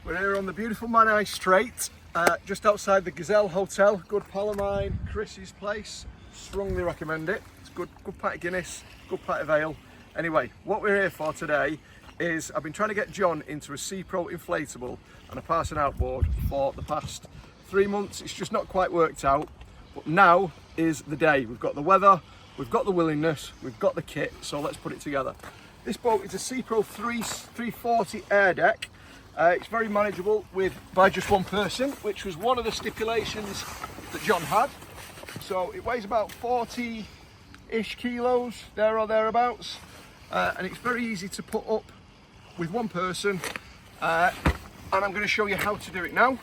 We're here on the beautiful Menai Strait, just outside the Gazelle Hotel. Good pal of mine, Chris's place. Strongly recommend it. It's good pint of Guinness, good pint of ale. Anyway, what we're here for today is I've been trying to get John into a SEAPRO inflatable and a passing outboard for the past 3 months. It's just not quite worked out, but now is the day. We've got the weather, we've got the willingness, we've got the kit, so let's put it together. This boat is a SEAPRO 340 air deck. It's very manageable by just one person, which was one of the stipulations that John had. So it weighs about 40-ish kilos, there or thereabouts, and it's very easy to put up with one person, and I'm going to show you how to do it now.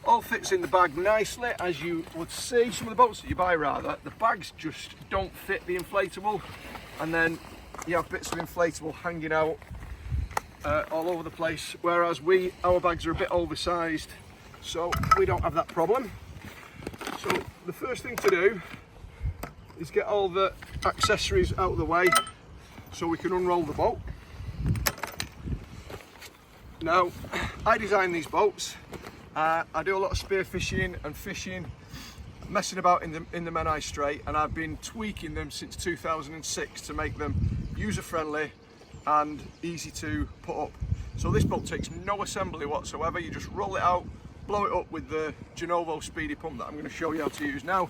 All fits in the bag nicely, as you would see. Some of the boats that you buy, rather, the bags just don't fit the inflatable, and then you have bits of inflatable hanging out all over the place, whereas our bags are a bit oversized, so we don't have that problem. So the first thing to do is get all the accessories out of the way so we can unroll the boat. Now, I design these boats. I do a lot of spear fishing and fishing, messing about in the Menai Strait, and I've been tweaking them since 2006 to make them user-friendly and easy to put up. So this boat takes no assembly whatsoever. You just roll it out, blow it up with the Genovo speedy pump that I'm going to show you how to use now,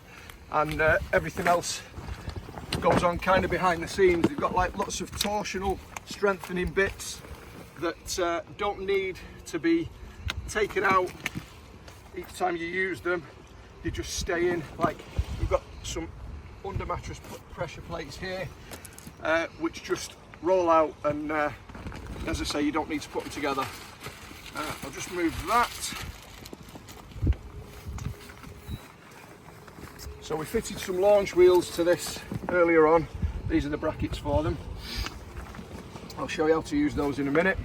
and everything else goes on kind of behind the scenes. They've got like lots of torsional strengthening bits that don't need to be taken out each time you use them. They just stay in. Like, you've got some under mattress pressure plates here, which just roll out, and as I say, you don't need to put them together. I'll just move that. So we fitted some launch wheels to this earlier on. These are the brackets for them. I'll show you how to use those in a minute.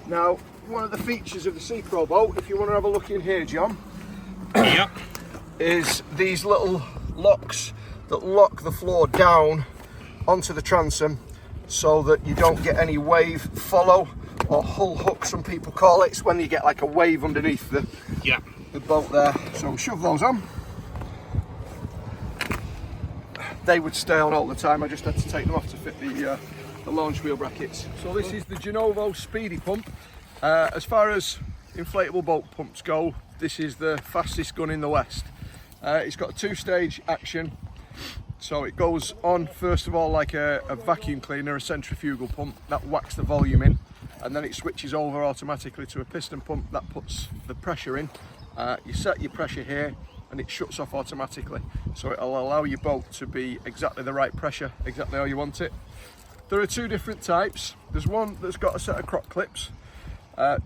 Now, one of the features of the SEAPRO boat, if you want to have a look in here, John, yep, is these little locks that lock the floor down onto the transom, so that you don't get any wave follow, or hull hook some people call it. It's when you get like a wave underneath the boat there. So we shove those on. They would stay on all the time. I just had to take them off to fit the launch wheel brackets. So this is the Genovo speedy pump. As far as inflatable boat pumps go, this is the fastest gun in the West. It's got a 2-stage action. So it goes on, first of all, like a vacuum cleaner, a centrifugal pump that whacks the volume in, and then it switches over automatically to a piston pump that puts the pressure in. You set your pressure here and it shuts off automatically, so it'll allow your boat to be exactly the right pressure, exactly how you want it. There are 2 different types. There's one that's got a set of crock clips,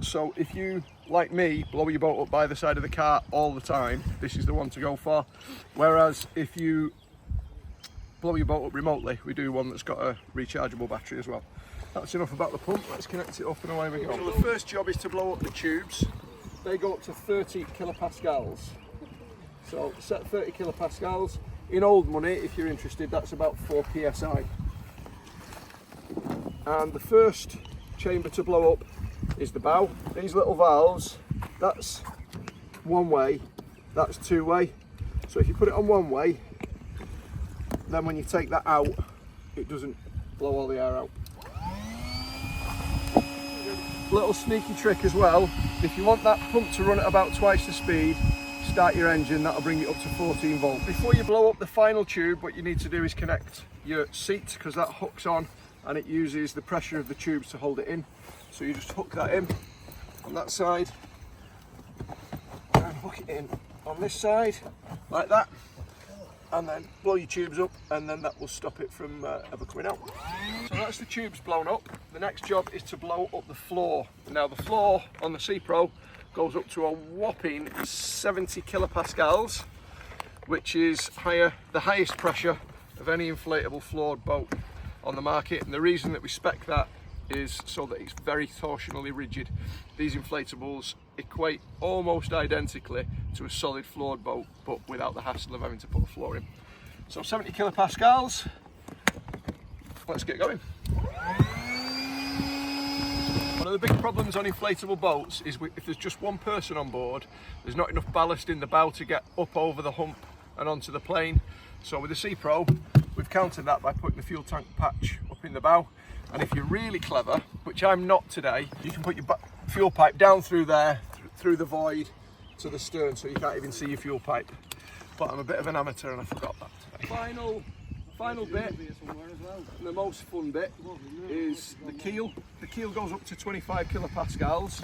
so if you, like me, blow your boat up by the side of the car all the time, this is the one to go for. Whereas if you blow your boat up remotely, we do one that's got a rechargeable battery as well. That's enough about the pump. Let's connect it up and away we go. So the first job is to blow up the tubes. They go up to 30 kilopascals. So set 30 kilopascals. In old money, if you're interested, that's about 4 psi. And the first chamber to blow up is the bow. These little valves, that's one way, that's 2 way. So if you put it on one way, then when you take that out, it doesn't blow all the air out. Little sneaky trick as well, if you want that pump to run at about twice the speed, start your engine, that'll bring it up to 14 volt. Before you blow up the final tube, what you need to do is connect your seat, because that hooks on and it uses the pressure of the tubes to hold it in. So you just hook that in on that side and hook it in on this side, like that, and then blow your tubes up, and then that will stop it from ever coming out. So that's the tubes blown up. The next job is to blow up the floor. Now the floor on the SEAPRO goes up to a whopping 70 kilopascals, which is the highest pressure of any inflatable floored boat on the market, and the reason that we spec that is so that it's very torsionally rigid. These inflatables equate almost identically to a solid floored boat, but without the hassle of having to put a floor in. So 70 kilopascals, let's get going. One of the big problems on inflatable boats is if there's just one person on board, there's not enough ballast in the bow to get up over the hump and onto the plane. So with the SEAPRO, we've countered that by putting the fuel tank patch up in the bow. And if you're really clever, which I'm not today, you can put your fuel pipe down through there, through the void to the stern, so you can't even see your fuel pipe. But I'm a bit of an amateur and I forgot that today. Final bit, and the most fun bit, is the keel. The keel goes up to 25 kilopascals,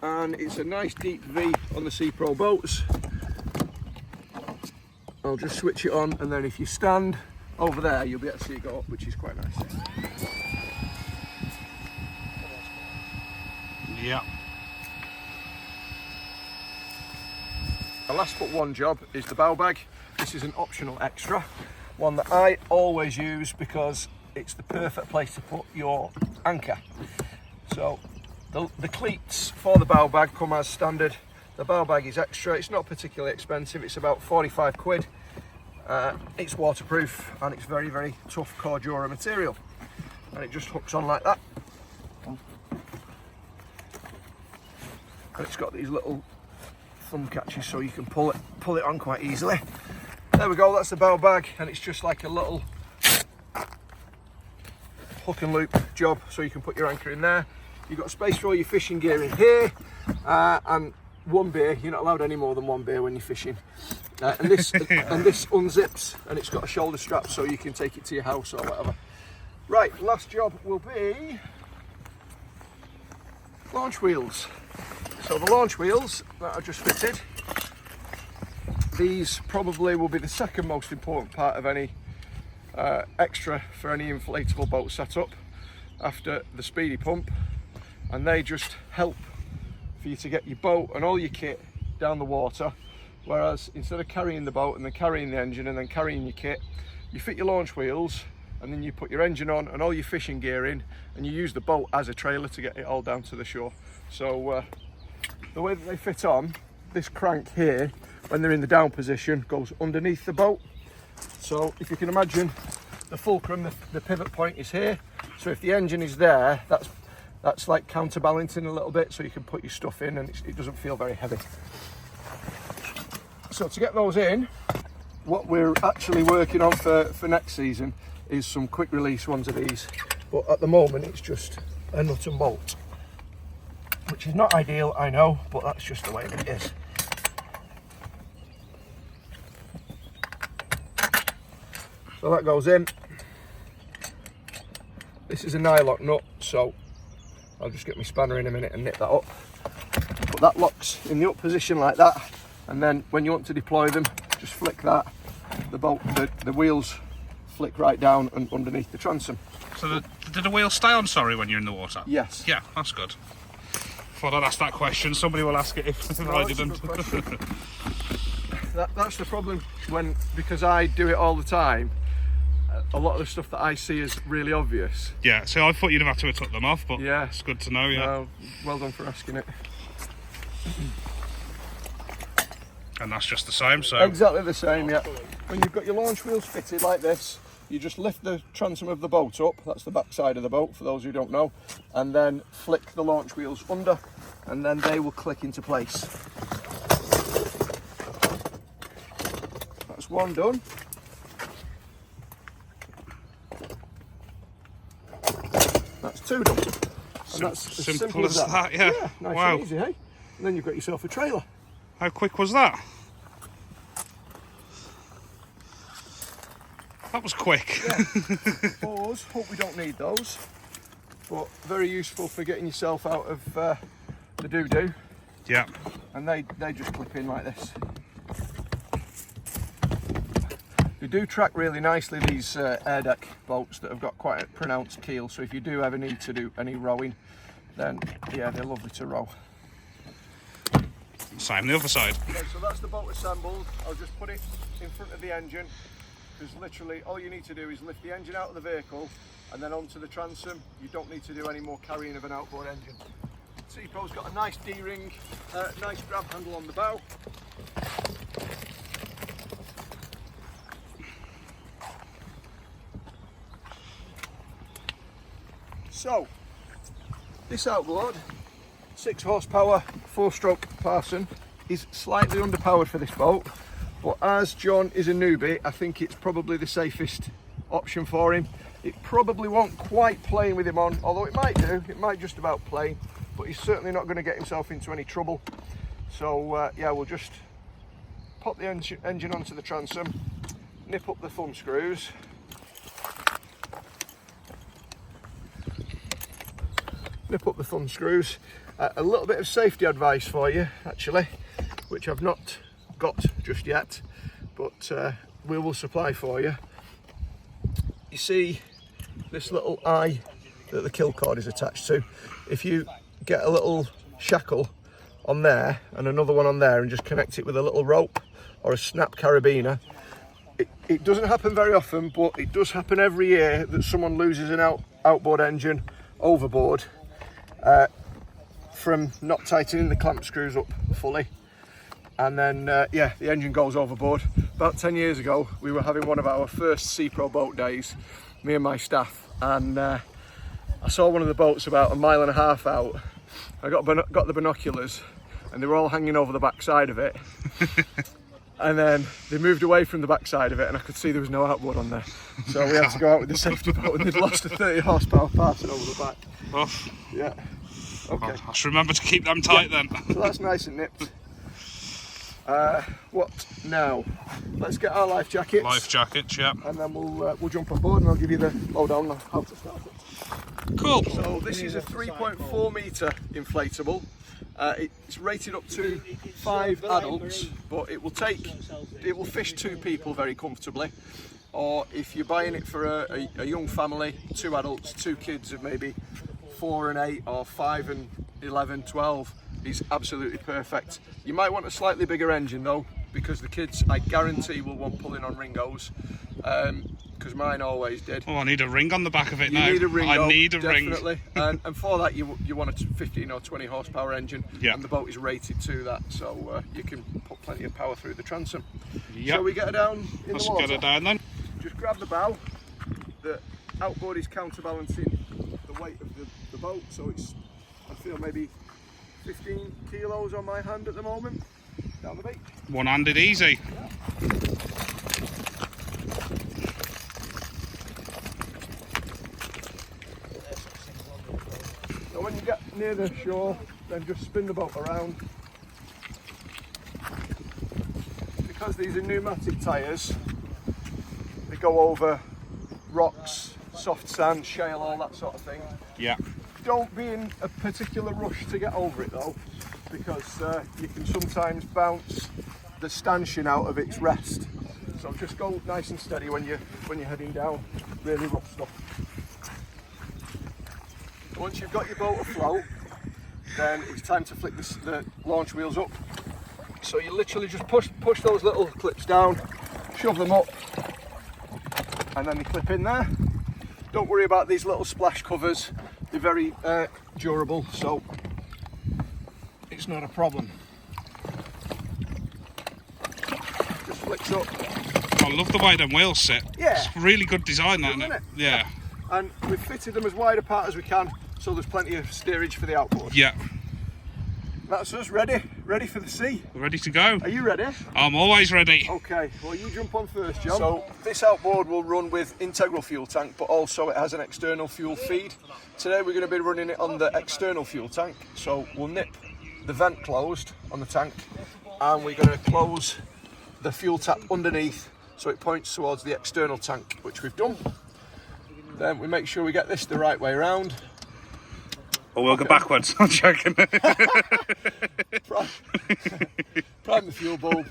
and it's a nice deep V on the SEAPRO boats. I'll just switch it on, and then if you stand over there, you'll be able to see it go up, which is quite nice. Yeah. The last but one job is the bow bag. This is an optional extra, one that I always use because it's the perfect place to put your anchor. So the cleats for the bow bag come as standard. The bow bag is extra. It's not particularly expensive. It's about 45 quid. It's waterproof and it's very, very tough Cordura material. And it just hooks on like that. And it's got these little thumb catches so you can pull it on quite easily. There we go, that's the bow bag, and it's just like a little hook and loop job so you can put your anchor in there. You've got space for all your fishing gear in here, and one beer. You're not allowed any more than one beer when you're fishing. And this unzips, and it's got a shoulder strap so you can take it to your house or whatever. Right, last job will be launch wheels. So the launch wheels that I just fitted, these probably will be the second most important part of any extra for any inflatable boat setup after the speedy pump, and they just help for you to get your boat and all your kit down the water, whereas instead of carrying the boat and then carrying the engine and then carrying your kit, you fit your launch wheels and then you put your engine on and all your fishing gear in, and you use the boat as a trailer to get it all down to the shore. So the way that they fit on, this crank here, when they're in the down position, goes underneath the boat. So if you can imagine, the fulcrum, the pivot point is here. So if the engine is there, that's like counterbalancing a little bit, so you can put your stuff in and it doesn't feel very heavy. So to get those in, what we're actually working on for next season is some quick release ones of these. But at the moment, it's just a nut and bolt, which is not ideal, I know, but that's just the way that it is. So that goes in. This is a nylock nut, so I'll just get my spanner in a minute and nip that up. But that locks in the up position like that, and then when you want to deploy them, just flick that. The wheels flick right down and underneath the transom. So did the wheels stay on, sorry, when you're in the water? Yes. Yeah, that's good. Thought I'd ask that question. Somebody will ask it if I didn't. That's the problem because I do it all the time. A lot of the stuff that I see is really obvious. Yeah, so I thought you'd have to took them off, but yeah, it's good to know. Yeah. No, well done for asking it. And that's just the same, so exactly the same. Yeah. When you've got your launch wheels fitted like this, you just lift the transom of the boat up. That's the back side of the boat, for those who don't know, and then flick the launch wheels under, and then they will click into place. That's one done. That's two done. And that's as simple as that. Yeah. Nice Wow. and easy, hey? And then you've got yourself a trailer. How quick was that? That was quick. Yeah. For us, hope we don't need those, but very useful for getting yourself out of the doo-doo. Yeah. And they just clip in like this. They do track really nicely, these air deck boats that have got quite a pronounced keel, so if you do ever need to do any rowing, then yeah, they're lovely to row. Same the other side. Okay, so that's the boat assembled. I'll just put it in front of the engine, because literally all you need to do is lift the engine out of the vehicle and then onto the transom. You don't need to do any more carrying of an outboard engine. SEAPRO's got a nice D-ring, nice grab handle on the bow. So, This outboard, 6 horsepower, 4-stroke Parson, is slightly underpowered for this boat, but as John is a newbie, I think it's probably the safest option for him. It probably won't quite plane with him on, although it might do, it might just about plane, but he's certainly not going to get himself into any trouble. So yeah, we'll just pop the engine onto the transom, nip up the thumb screws, a little bit of safety advice for you actually, which I've not got just yet, but we will supply for you. You see this little eye that the kill cord is attached to? If you get a little shackle on there and another one on there and just connect it with a little rope or a snap carabiner, it doesn't happen very often, but it does happen every year that someone loses an outboard engine overboard from not tightening the clamp screws up fully, and then yeah, the engine goes overboard. About 10 years ago we were having one of our first SEAPRO boat days, me and my staff, and I saw one of the boats about 1.5 miles out. I got the binoculars and they were all hanging over the back side of it. And then they moved away from the back side of it and I could see there was no outboard on there. So we had to go out with the safety boat and they'd lost a 30 horsepower Parson over the back. Oh. Yeah. Okay. I should remember to keep them tight then. So that's nice and nipped. What now? Let's get our life jackets. Life jackets, yeah. And then we'll jump on board and I'll give you the lowdown on how to start it. Cool. So this is a 3.4 metre inflatable. It's rated up to 5 adults, but it will fish 2 people very comfortably. Or if you're buying it for a young family, 2 adults, 2 kids of maybe 4 and 8 or 5 and 11, 12, is absolutely perfect. You might want a slightly bigger engine though, because the kids, I guarantee, will want pulling on Ringos, because mine always did. Oh, I need a ring on the back of it now. You need a Ringo, I need a definitely. ring. And for that you want a 15 or 20 horsepower engine, yeah. And the boat is rated to that, so you can put plenty of power through the transom. Yep. Shall we get her down in Let's the water? get her down then. Just grab the bow. The outboard is counterbalancing the weight of the boat, so I feel maybe 15 kilos on my hand at the moment, down the beach. One-handed easy. Yeah. So when you get near the shore, then just spin the boat around. Because these are pneumatic tyres, they go over rocks, soft sand, shale, all that sort of thing. Yeah. Don't be in a particular rush to get over it though, because you can sometimes bounce the stanchion out of its rest. So just go nice and steady when you're heading down really rough stuff. Once you've got your boat afloat, then it's time to flick the launch wheels up. So you literally just push those little clips down, shove them up, and then they clip in there. Don't worry about these little splash covers. They're very durable, so it's not a problem. Just flicks up. I love the way them wheels sit. Yeah. It's really good design, isn't it? Yeah. And we've fitted them as wide apart as we can, so there's plenty of steerage for the outboard. Yeah. That's us ready for the sea. We're ready to go. Are you ready? I'm always ready. Okay, well you jump on first, John. So this outboard will run with integral fuel tank, but also it has an external fuel feed. Today we're going to be running it on the external fuel tank, so we'll nip the vent closed on the tank, and we're going to close the fuel tap underneath so it points towards the external tank, which we've done. Then we make sure we get this the right way around. Or we'll go backwards, I'm joking. Prime the fuel bulb.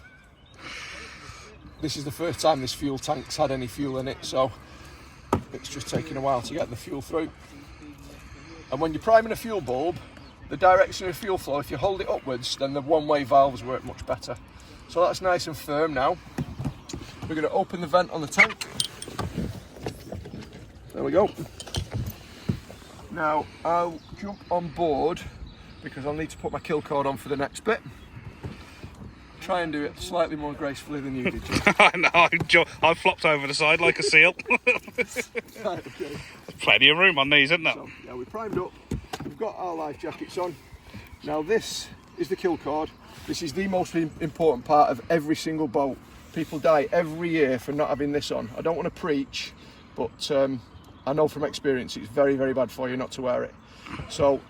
This is the first time this fuel tank's had any fuel in it, so it's just taking a while to get the fuel through. And when you're priming a fuel bulb, the direction of fuel flow, if you hold it upwards, then the one-way valves work much better. So that's nice and firm now. We're going to open the vent on the tank. There we go. Now I'll jump on board because I'll need to put my kill cord on for the next bit. Try and do it slightly more gracefully than you did, Jim. I know, I flopped over the side like a seal. Right, okay. Plenty of room on these, isn't there? So, yeah, we primed up, we've got our life jackets on. Now this is the kill cord. This is the most important part of every single boat. People die every year for not having this on. I don't want to preach, but I know from experience it's very, very bad for you not to wear it. So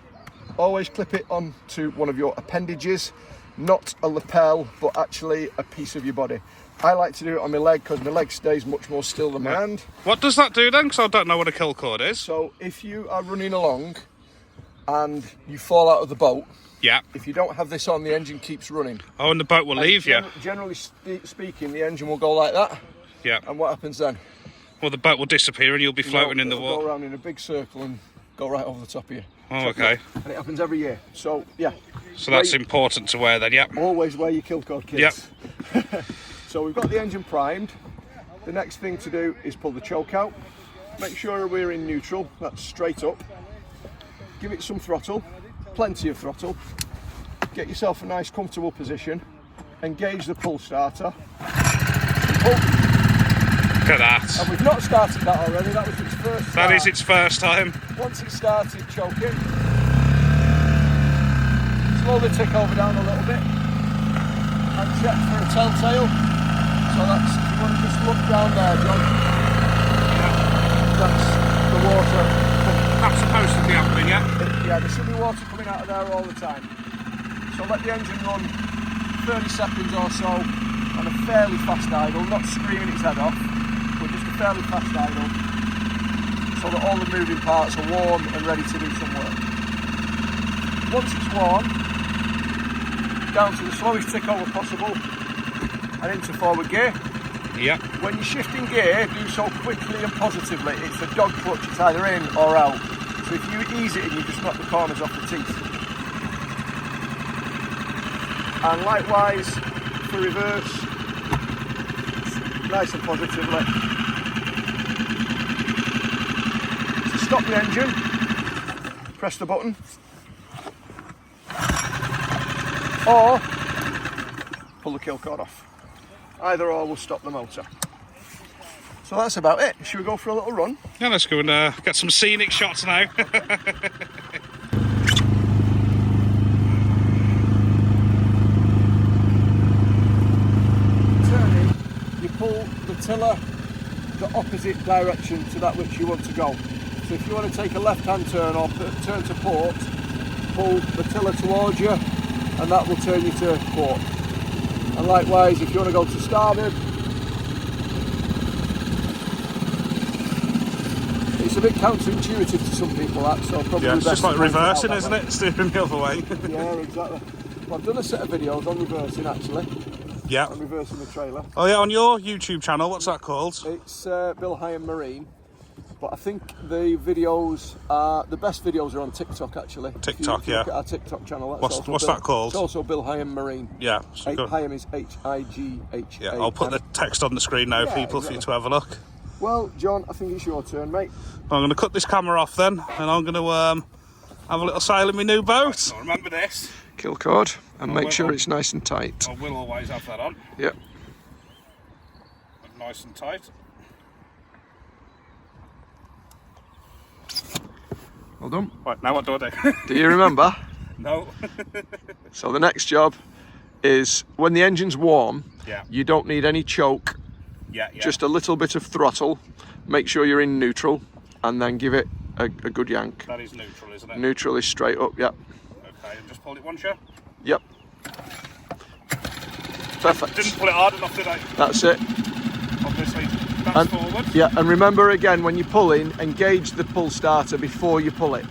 always clip it onto one of your appendages, not a lapel, but actually a piece of your body. I like to do it on my leg because my leg stays much more still than my hand. What does that do then? Because I don't know what a kill cord is. So if you are running along and you fall out of the boat, yeah, if you don't have this on, the engine keeps running. Oh, and the boat will leave you. Generally speaking, the engine will go like that. Yeah. And what happens then? Well, the boat will disappear and you'll be floating in the water. Go around in a big circle and go right over the top of you. Oh, okay. And it happens every year. So, yeah. So that's important to wear then, yeah. Always wear your kill cord, kids. Yep. So we've got the engine primed. The next thing to do is pull the choke out. Make sure we're in neutral, that's straight up. Give it some throttle, plenty of throttle. Get yourself a nice comfortable position. Engage the pull starter. Pull. Look at that. And we've not started that already, that was its first start. That is its first time. Once it started choking, slow the tick over down a little bit and check for a telltale. So that's, you want to just look down there, John. That's the water. That's supposed to be happening, yeah? Yeah, there should be water coming out of there all the time. So let the engine run 30 seconds or so on a fairly fast idle, not screaming its head off, but just a fairly fast idle, so that all the moving parts are warm and ready to do some work. Once it's warm, down to the slowest tick over possible and into forward gear. Yeah. When you're shifting gear, do so quickly and positively. It's a dog clutch, it's either in or out. So if you ease it and you just knock the corners off the teeth. And likewise for reverse, nice and positively. To stop the engine, press the button. Or pull the kill cord off. Either or will stop the motor. So that's about it. Should we go for a little run? Yeah, let's go and get some scenic shots now. Turning, you pull the tiller the opposite direction to that which you want to go. So if you want to take a left-hand turn or turn to port, pull the tiller towards you and that will turn you to port. And likewise, if you want to go to starboard, it's a bit counterintuitive to some people, that, so probably yeah, it's best just like to point it out reversing, that isn't way. it? Steering the other way. Yeah, exactly. Well, I've done a set of videos on reversing, actually. Yeah. On reversing the trailer. Oh yeah, on your YouTube channel, what's that called? It's Bill Hyam Marine. But I think the videos are, the best videos are on TikTok actually. TikTok, if you yeah. look at our TikTok channel. What's Bill, that called? It's also Bill Hyam Marine. Yeah. So Hyam is H-I-G-H-A-M. yeah, I'll put the text on the screen now, Yeah, people, exactly. for you to have a look. Well, John, I think it's your turn, mate. I'm going to cut this camera off then, and I'm going to have a little sail in my new boat. I'll remember this. Kill cord, and make will- sure it's nice and tight. I will always have that on. Yep. Nice and tight. Well done. Right, now what do I do? Do you remember? No. So the next job is when the engine's warm, Yeah. you don't need any choke, Yeah, yeah. just a little bit of throttle. Make sure you're in neutral and then give it a good yank. That is neutral, isn't it? Neutral is straight up, yep. Okay, and just pull it one shot. Yep. Perfect. Didn't pull it hard enough, did I? That's it. Obviously, that's And, forward. yeah, and remember again, when you pull in, engage the pull starter before you pull it.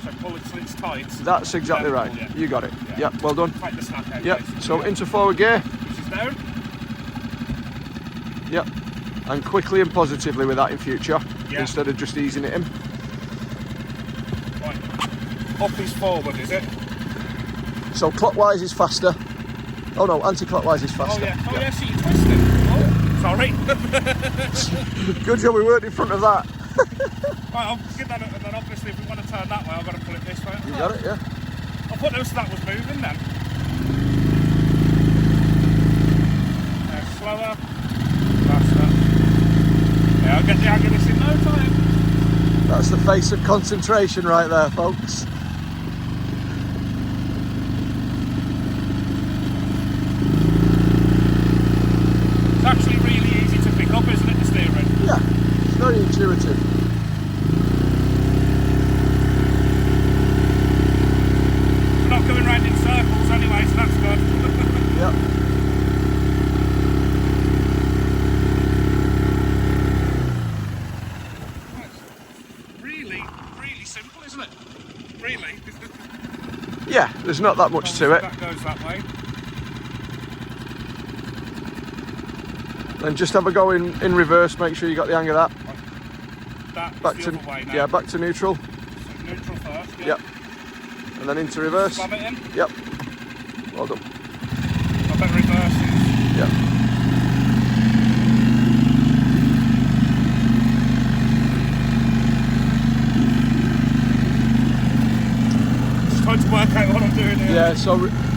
So pull it so it's tight. That's exactly Then right. pull, yeah. You got it. Yeah. Yep, well done. Tight the snap out. Yep, basically. so into forward gear. This is down. Yep. And quickly and positively with that in future, Yeah. instead of just easing it in. Right. Up is forward, is it? So clockwise is faster. Oh no, anti-clockwise is Oh faster. yeah. Oh yeah. See, you twisted. Oh, sorry. Good job we weren't in front of that. Right, I'll get that. And then obviously, if we want to turn that way, I've got to pull it this way. You got it, yeah. I thought that was moving then. Slower. Faster. Yeah, I'll get the hang of this in no time. That's the face of concentration right there, folks. intuitive. We're not going round in circles anyway, so that's good. Yep. Really, really simple, isn't it? Really. Yeah, there's not that much to it. That goes that way. Then just have a go in reverse, make sure you got the hang of that. That's Back the to other way now. yeah, back to neutral. So neutral first. Yeah. Yep. And then into reverse. Slam it in. Yep. Well done. I bet reverse is. Yep. Just trying to work out what I'm doing here. Yeah, so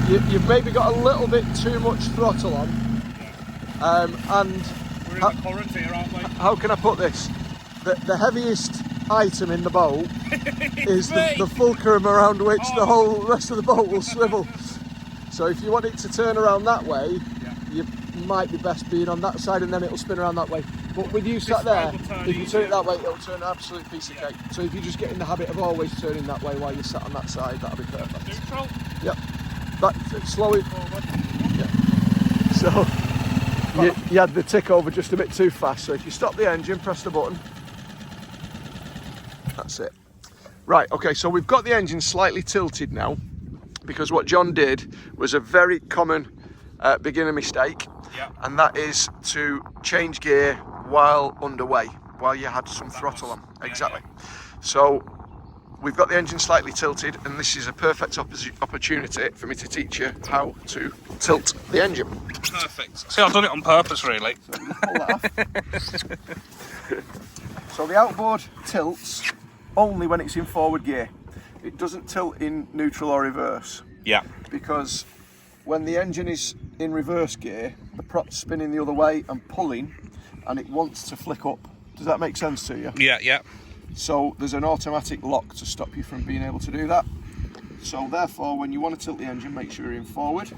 you've maybe got a little bit too much throttle on. And We're in the current here, aren't we? how can I put this? The heaviest item in the boat is the fulcrum around which the whole rest of the boat will swivel. So if you want it to turn around that way, you might be best being on that side and then it'll spin around that way. But with you sat there, if you turn it that way, it'll turn an absolute piece of cake. So if you just get in the habit of always turning that way while you're sat on that side, that'll be perfect. Neutral. Yep. Back, slow it. Yeah. So you had the tick over just a bit too fast. So if you stop the engine, press the button. That's it. Right, okay, so we've got the engine slightly tilted now because what John did was a very common beginner mistake, and that is to change gear while underway, while you had some throttle on. Exactly. So we've got the engine slightly tilted, and this is a perfect opportunity for me to teach you how to tilt the engine. Perfect. See, I've done it on purpose, really. Pull that off. So the outboard tilts only when it's in forward gear. It doesn't tilt in neutral or reverse. Yeah. Because when the engine is in reverse gear, the prop's spinning the other way and pulling, and it wants to flick up. Does that make sense to you? Yeah, yeah. So there's an automatic lock to stop you from being able to do that. So therefore, when you want to tilt the engine, make sure you're in forward.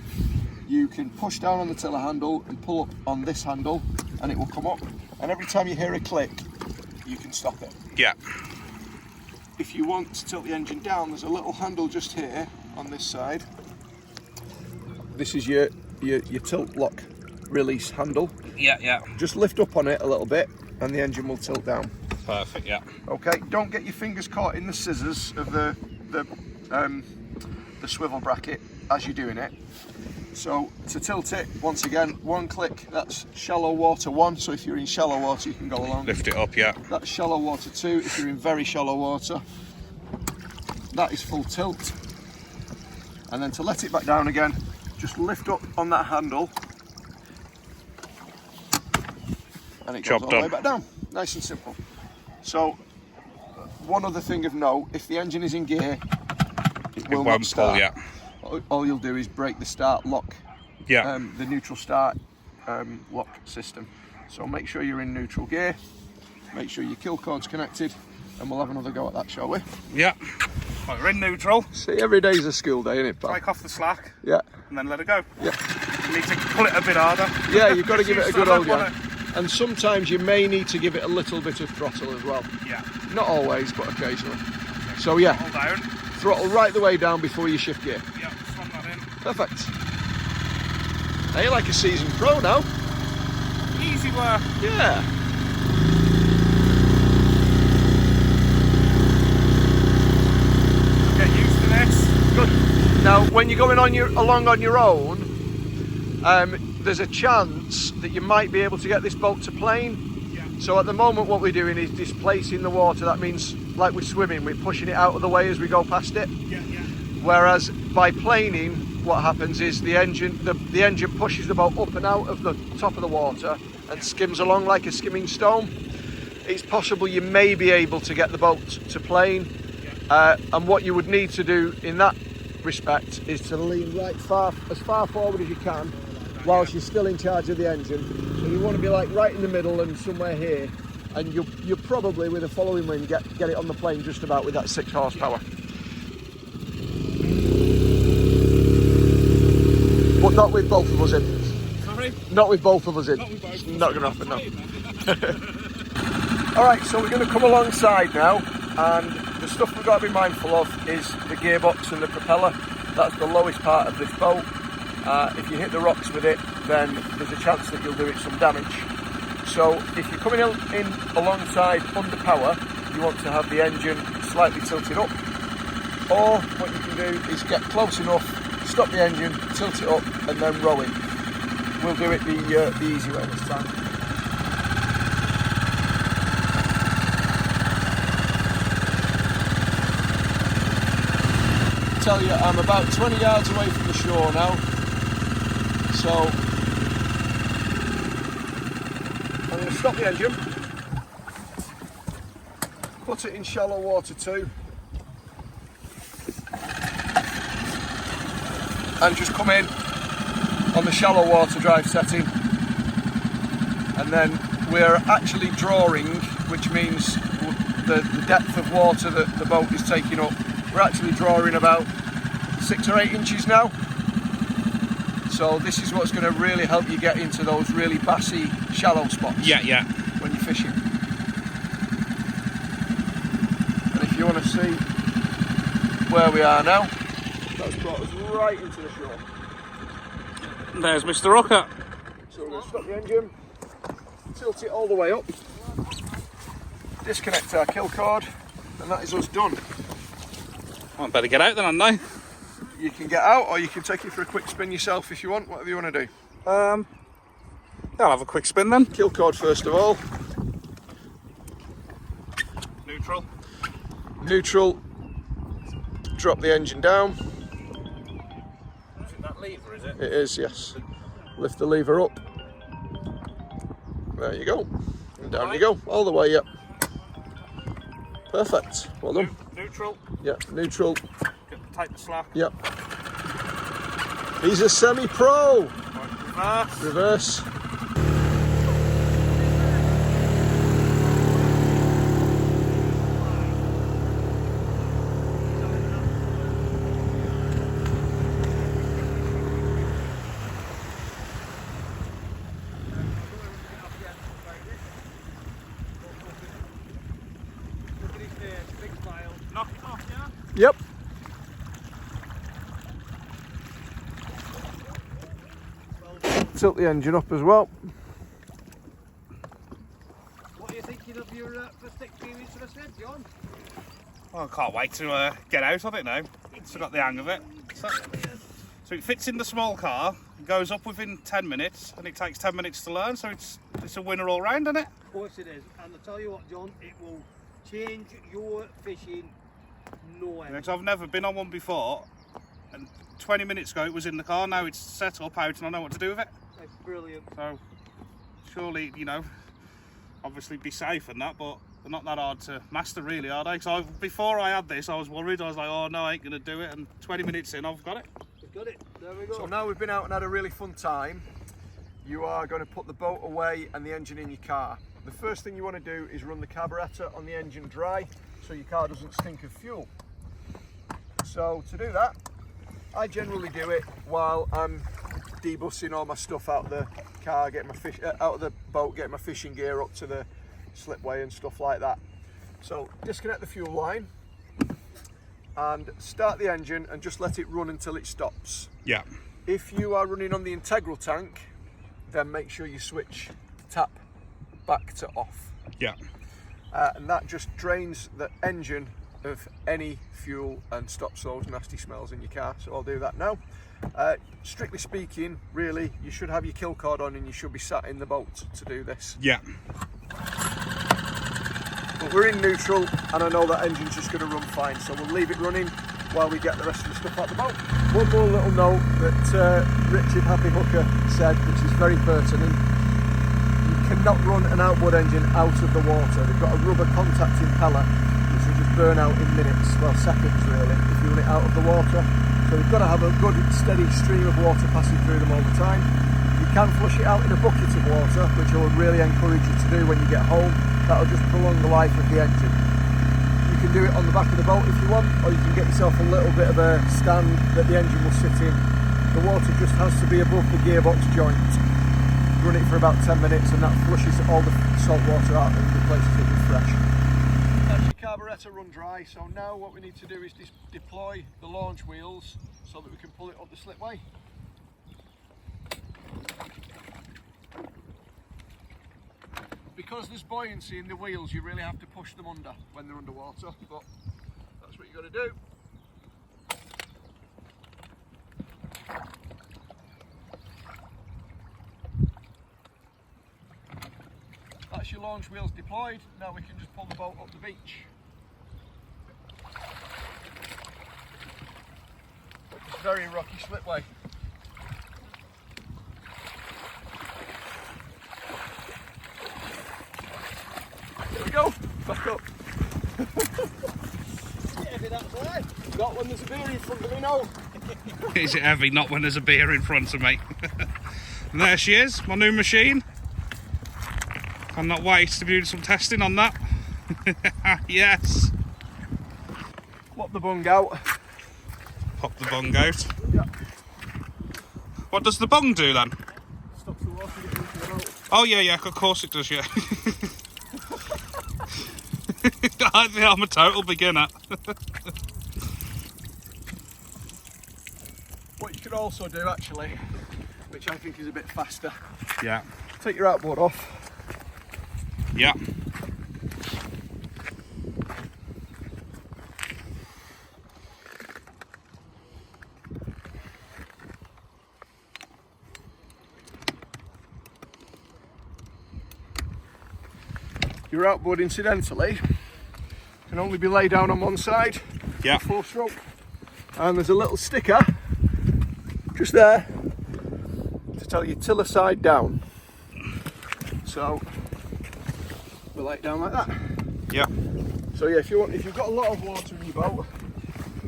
You can push down on the tiller handle and pull up on this handle, and it will come up. And every time you hear a click, you can stop it. Yeah. If you want to tilt the engine down, there's a little handle just here on this side. This is your tilt lock release handle. Yeah, yeah. Just lift up on it a little bit and the engine will tilt down. Perfect, yeah. Okay, don't get your fingers caught in the scissors of the swivel bracket as you're doing it. So to tilt it, once again, one click, that's shallow water 1, so if you're in shallow water you can go along. Lift it up, yeah. That's shallow water 2 if you're in very shallow water. That is full tilt. And then to let it back down again, just lift up on that handle and it goes all the way back down. Nice and simple. So one other thing of note, if the engine is in gear, it will not start. Pull, yeah. All you'll do is break the start lock, Yeah. the neutral start lock system. So make sure you're in neutral gear, make sure your kill cord's connected, and we'll have another go at that, shall we? Yeah. Right, we're in neutral. See, every day's a school day, isn't it, pal? Take off the slack. Yeah. And then let it go. Yeah. You need to pull it a bit harder. Yeah, you've got to give it a good old yeah. And sometimes you may need to give it a little bit of throttle as well. Yeah. Not always, but occasionally. So yeah, Hold down. throttle right the way down before you shift gear. Yeah, slam that in. Perfect. Now you're like a seasoned pro now. Easy work. Yeah. Get used to this. Good. Now, when you're going along on your own, there's a chance that you might be able to get this boat to plane. Yeah. So at the moment, what we're doing is displacing the water. That means, like we're swimming, we're pushing it out of the way as we go past it. Yeah, yeah. Whereas by planing, what happens is the engine pushes the boat up and out of the top of the water and skims along like a skimming stone. It's possible you may be able to get the boat to plane, and what you would need to do in that respect is to lean as far forward as you can whilst you're still in charge of the engine. So you want to be like right in the middle and somewhere here, and you'll probably, with a following wind, get it on the plane just about with that 6 horsepower. But not with both of us in. Sorry? Not with both of us in. Not with both of us. Not going to happen, no. Alright, so we're going to come alongside now, and the stuff we've got to be mindful of is the gearbox and the propeller. That's the lowest part of this boat. If you hit the rocks with it, then there's a chance that you'll do it some damage. So if you're coming in alongside under power, you want to have the engine slightly tilted up. Or what you can do is get close enough, stop the engine, tilt it up, and then row it. We'll do it the easy way this time. I tell you, I'm about 20 yards away from the shore now, so I'm going to stop the engine, put it in shallow water too, and just come in on the shallow water drive setting, and then we're actually drawing, which means the depth of water that the boat is taking up, we're actually drawing about 6 or 8 inches now. So this is what's going to really help you get into those really bassy shallow spots. Yeah. When you're fishing. And if you want to see where we are now, that's brought us right into the shore. There's Mr. Rocker. So we're going to stop the engine, tilt it all the way up, disconnect our kill cord, and that is us done. I better get out then, hadn't I? You can get out, or you can take it for a quick spin yourself if you want, whatever you want to do. I'll have a quick spin then. Kill cord first of all. Neutral. Neutral. Drop the engine down. Is it that lever, is it? It is, yes. Lift the lever up. There you go. And down you go, all the way, yep. Perfect. Well done. Neutral. Yep, neutral. Get the tight the slack. Yep. He's a semi-pro. Right, reverse. Reverse. Knock it off, yeah? Yep. Tilt the engine up as well. What are you thinking of your first experience of a sled, John? Well, I can't wait to get out of it now. Still got the hang of it. So it fits in the small car, goes up within 10 minutes, and it takes 10 minutes to learn, so it's a winner all round, isn't it? Of course it is. And I'll tell you what, John, it will change your fishing no end. Because I've never been on one before, and 20 minutes ago it was in the car, now it's set up out and I know what to do with it. It's brilliant. So surely, you know, obviously be safe and that, but they're not that hard to master really, are they? So before I had this, I was worried. I was like, oh no, I ain't gonna do it, and 20 minutes in, I've got it. We've got it. There we go. So now we've been out and had a really fun time, you are going to put the boat away and the engine in your car. The first thing you want to do is run the carburetor on the engine dry so your car doesn't stink of fuel. So to do that, I generally do it while I'm debussing all my stuff out of the car, getting my fish out of the boat, getting my fishing gear up to the slipway and stuff like that. So disconnect the fuel line and start the engine and just let it run until it stops. Yeah. If you are running on the integral tank, then make sure you switch the tap back to off. Yeah. And that just drains the engine of any fuel and stops those nasty smells in your car. So I'll do that now. Strictly speaking, really, you should have your kill cord on and you should be sat in the boat to do this. Yeah. But we're in neutral and I know that engine's just going to run fine, so we'll leave it running while we get the rest of the stuff out the boat. One more little note that Richard Happy Hooker said, which is very pertinent. You cannot run an outboard engine out of the water. They've got a rubber contact impeller which will just burn out in minutes, well seconds really, if you run it out of the water. So you've got to have a good steady stream of water passing through them all the time. You can flush it out in a bucket of water, which I would really encourage you to do when you get home. That'll just prolong the life of the engine. You can do it on the back of the boat if you want, or you can get yourself a little bit of a stand that the engine will sit in. The water just has to be above the gearbox joint. run it for about 10 minutes and that flushes all the salt water out and replaces it with fresh. That's your carburettor run dry, so now what we need to do is deploy the launch wheels so that we can pull it up the slipway. Because there's buoyancy in the wheels, you really have to push them under when they're underwater, but that's what you've got to do. That's your launch wheels deployed. Now we can just pull the boat up the beach. It's a very rocky slipway. There we go, back up. Heavy that way. Not when there's a beer in front of me, no. Is it heavy? Not when there's a beer in front of me. And there she is, my new machine. Cannot wait to be doing some testing on that. Yes. Pop the bung out. Pop the bung out. Yeah. What does the bung do then? Stops the water getting into the boat. Oh yeah, of course it does, yeah. I think I'm a total beginner. What you could also do actually, which I think is a bit faster, Yeah. take your outboard off. Yeah. Your outboard, incidentally, can only be laid down on one side. Yeah. 4-stroke. And there's a little sticker just there to tell you tiller side down. So we lay it down like that. Yeah. So yeah, if you've got a lot of water in your boat,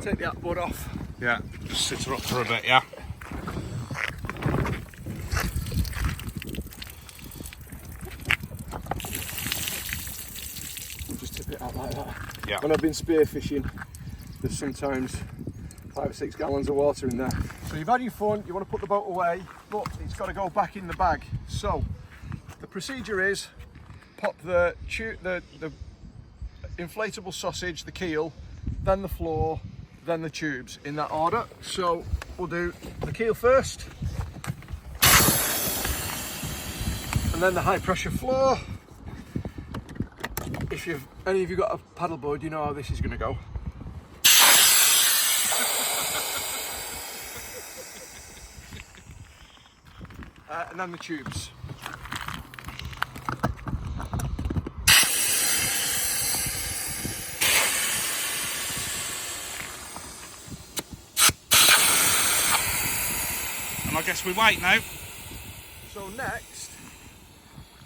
take the outboard off. Yeah. Just sit her up for a bit, yeah. Just tip it out like that. Yeah. When I've been spearfishing, there's sometimes 5 or 6 gallons of water in there. So you've had your fun, you want to put the boat away, but it's got to go back in the bag. So the procedure is pop the inflatable sausage, the keel, then the floor, then the tubes, in that order. So we'll do the keel first, and then the high pressure floor. If any of you got a paddleboard, you know how this is going to go. And then the tubes. And I guess we wait now. So next,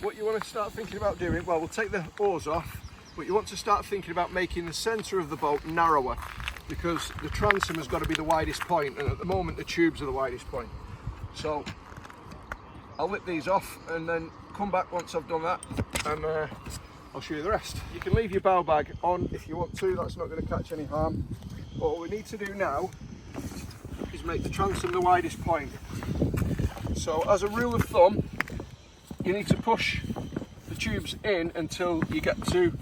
what you want to start thinking about doing, well, we'll take the oars off, but you want to start thinking about making the centre of the boat narrower, because the transom has got to be the widest point, and at the moment the tubes are the widest point. So I'll lip these off and then come back once I've done that, and I'll show you the rest. You can leave your bow bag on if you want to, that's not going to catch any harm. But what we need to do now is make the transom the widest point. So as a rule of thumb, you need to push the tubes in until you get to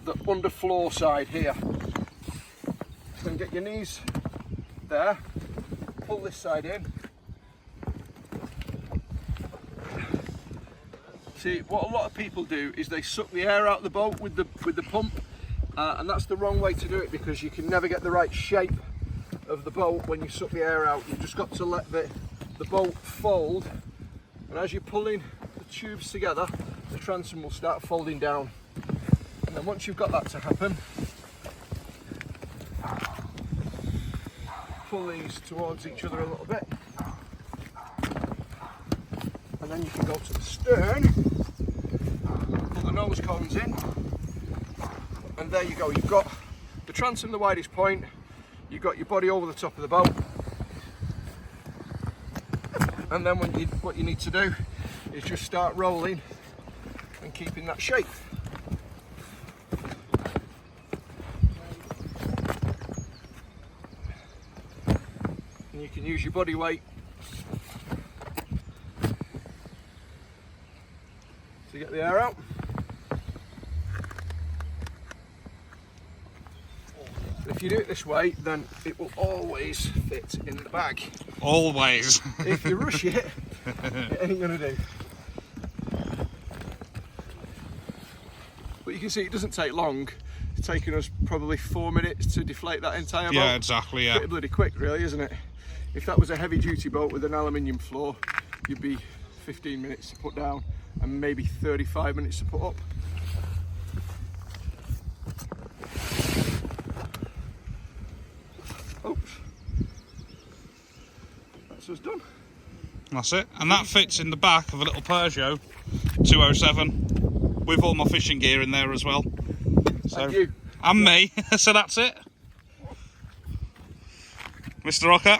the underfloor side here. Then get your knees there, pull this side in. See, what a lot of people do is they suck the air out of the boat with the pump, and that's the wrong way to do it, because you can never get the right shape of the boat when you suck the air out. You've just got to let the boat fold, and as you're pulling the tubes together, the transom will start folding down. And then once you've got that to happen, pull these towards each other a little bit, and then you can go to the stern, pull the nose cones in, and there you go. You've got the transom the widest point, you've got your body over the top of the boat, and then what you need to do is just start rolling and keeping that shape. And you can use your body weight to get the air out. If you do it this way, then it will always fit in the bag. Always. If you rush it, it ain't gonna do. But you can see it doesn't take long. It's taken us probably 4 minutes to deflate that entire boat. Yeah, exactly, yeah. Pretty bloody quick, really, isn't it? If that was a heavy duty boat with an aluminium floor, you'd be 15 minutes to put down and maybe 35 minutes to put up. Oops. That's us done. That's it. And that fits in the back of a little Peugeot 207 with all my fishing gear in there as well. So, Thank you. and me. So that's it. Mr. Rocker.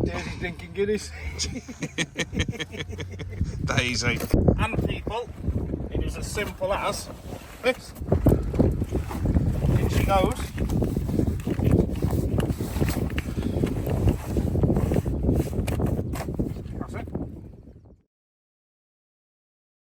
Daisy's drinking Guinness. Daisy. And people, it is as simple as this. In she goes.